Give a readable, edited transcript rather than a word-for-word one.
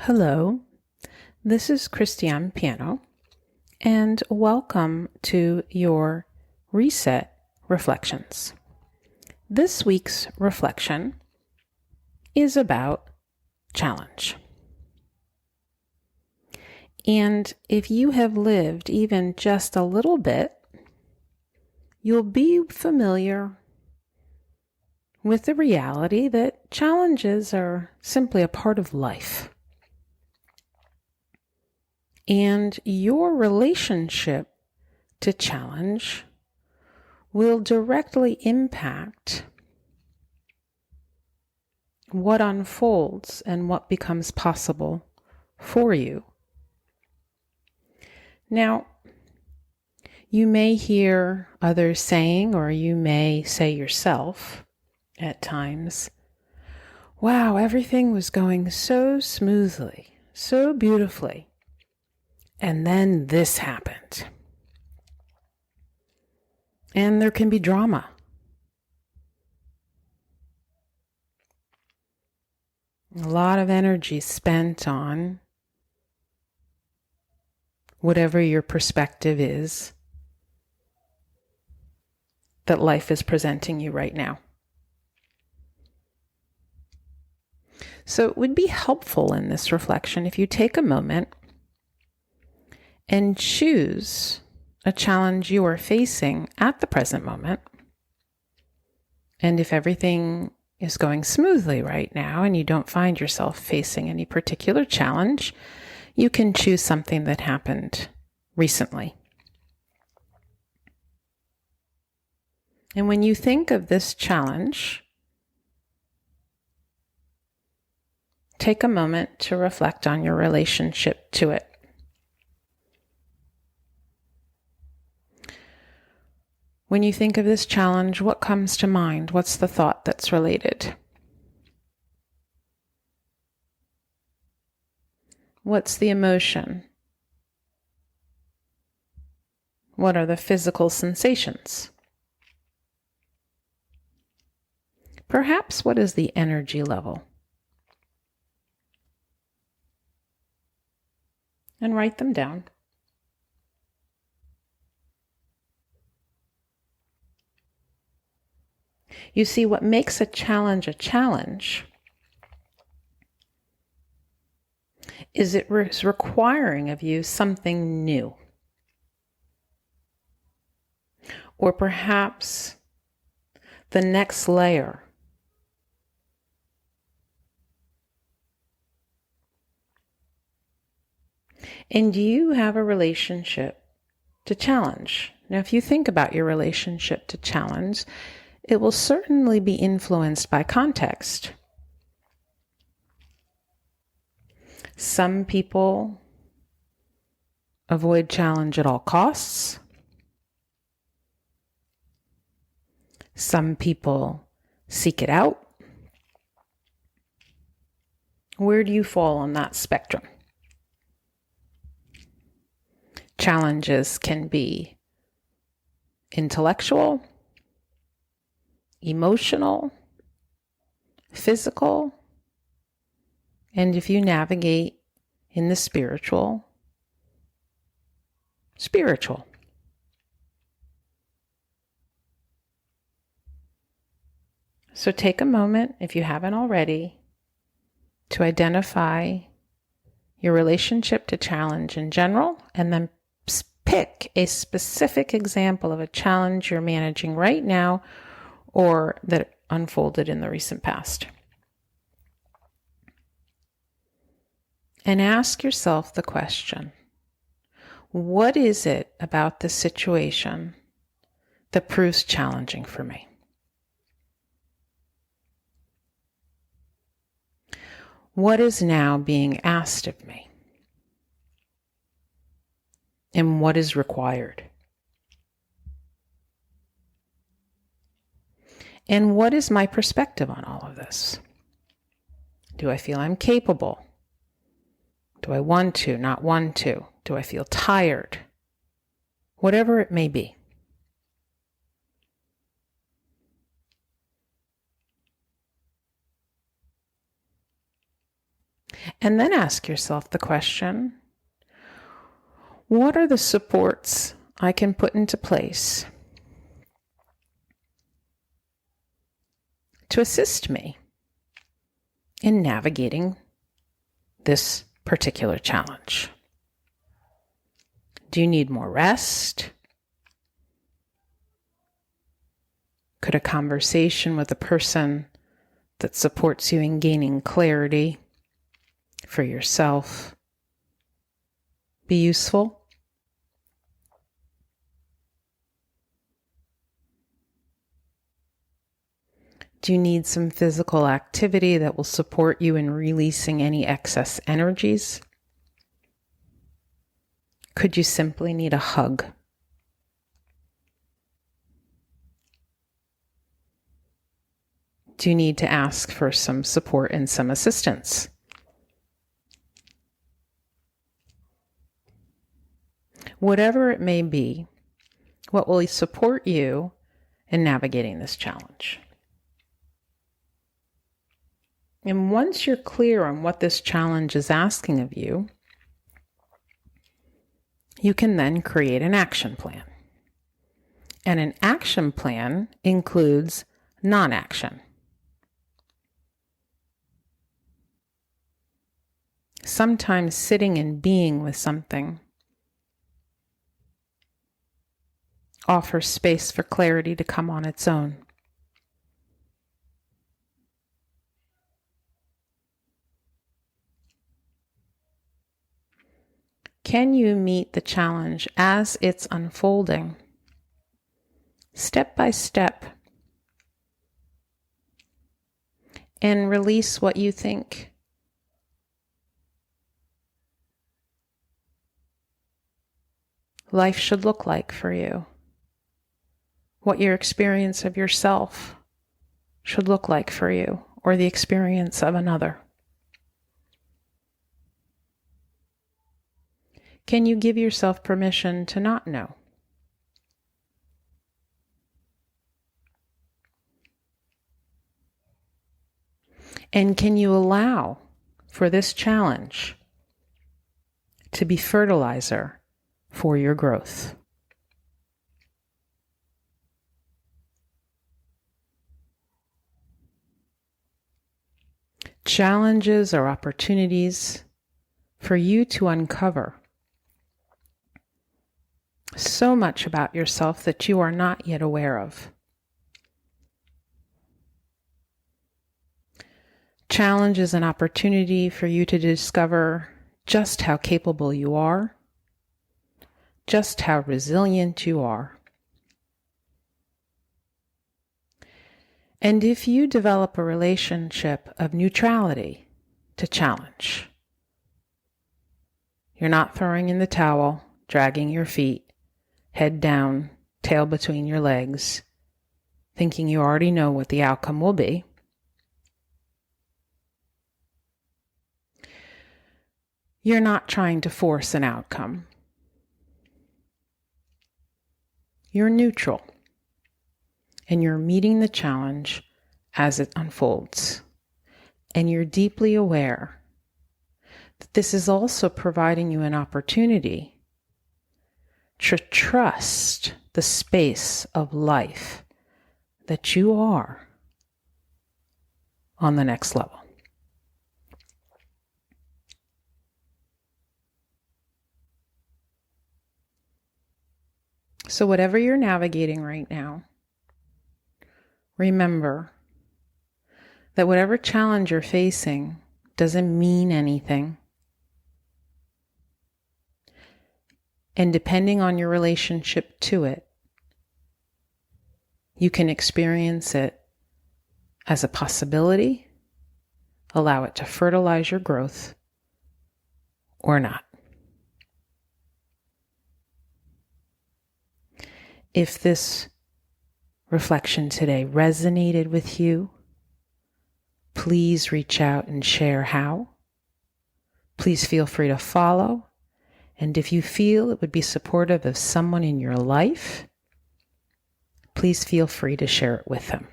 Hello, this is Christiane Piano, and welcome to your Reset Reflections. This week's reflection is about challenge. And if you have lived even just a little bit, you'll be familiar with the reality that challenges are simply a part of life. And your relationship to challenge will directly impact what unfolds and what becomes possible for you. Now, you may hear others saying, or you may say yourself at times, wow, everything was going so smoothly, so beautifully. And then this happened. And there can be drama. A lot of energy spent on whatever your perspective is that life is presenting you right now. So it would be helpful in this reflection if you take a moment and choose a challenge you are facing at the present moment. And if everything is going smoothly right now and you don't find yourself facing any particular challenge, you can choose something that happened recently. And when you think of this challenge, take a moment to reflect on your relationship to it. When you think of this challenge, what comes to mind? What's the thought that's related? What's the emotion? What are the physical sensations? Perhaps what is the energy level? And write them down. You see, what makes a challenge is it is requiring of you something new. Or perhaps the next layer. And you have a relationship to challenge. Now, if you think about your relationship to challenge, it will certainly be influenced by context. Some people avoid challenge at all costs. Some people seek it out. Where do you fall on that spectrum? Challenges can be intellectual, emotional, physical, and if you navigate in the spiritual. So take a moment, if you haven't already, to identify your relationship to challenge in general, and then pick a specific example of a challenge you're managing right now or that unfolded in the recent past. And ask yourself the question, what is it about this situation that proves challenging for me? What is now being asked of me? And what is required? And what is my perspective on all of this? Do I feel I'm capable? Do I want to, not want to? Do I feel tired? Whatever it may be. And then ask yourself the question, what are the supports I can put into place to assist me in navigating this particular challenge? Do you need more rest? Could a conversation with a person that supports you in gaining clarity for yourself be useful? Do you need some physical activity that will support you in releasing any excess energies? Could you simply need a hug? Do you need to ask for some support and some assistance? Whatever it may be, what will support you in navigating this challenge? And once you're clear on what this challenge is asking of you, you can then create an action plan. And an action plan includes non-action. Sometimes sitting and being with something offers space for clarity to come on its own. Can you meet the challenge as it's unfolding, step by step, and release what you think life should look like for you, what your experience of yourself should look like for you, or the experience of another? Can you give yourself permission to not know? And can you allow for this challenge to be fertilizer for your growth? Challenges are opportunities for you to uncover so much about yourself that you are not yet aware of. Challenge is an opportunity for you to discover just how capable you are, just how resilient you are. And if you develop a relationship of neutrality to challenge, you're not throwing in the towel, dragging your feet, head down, tail between your legs, thinking you already know what the outcome will be. You're not trying to force an outcome. You're neutral, and you're meeting the challenge as it unfolds. And you're deeply aware that this is also providing you an opportunity to trust the space of life that you are on the next level. So whatever you're navigating right now, remember that whatever challenge you're facing doesn't mean anything. And depending on your relationship to it, you can experience it as a possibility, allow it to fertilize your growth, or not. If this reflection today resonated with you, please reach out and share how. Please feel free to follow. And if you feel it would be supportive of someone in your life, please feel free to share it with them.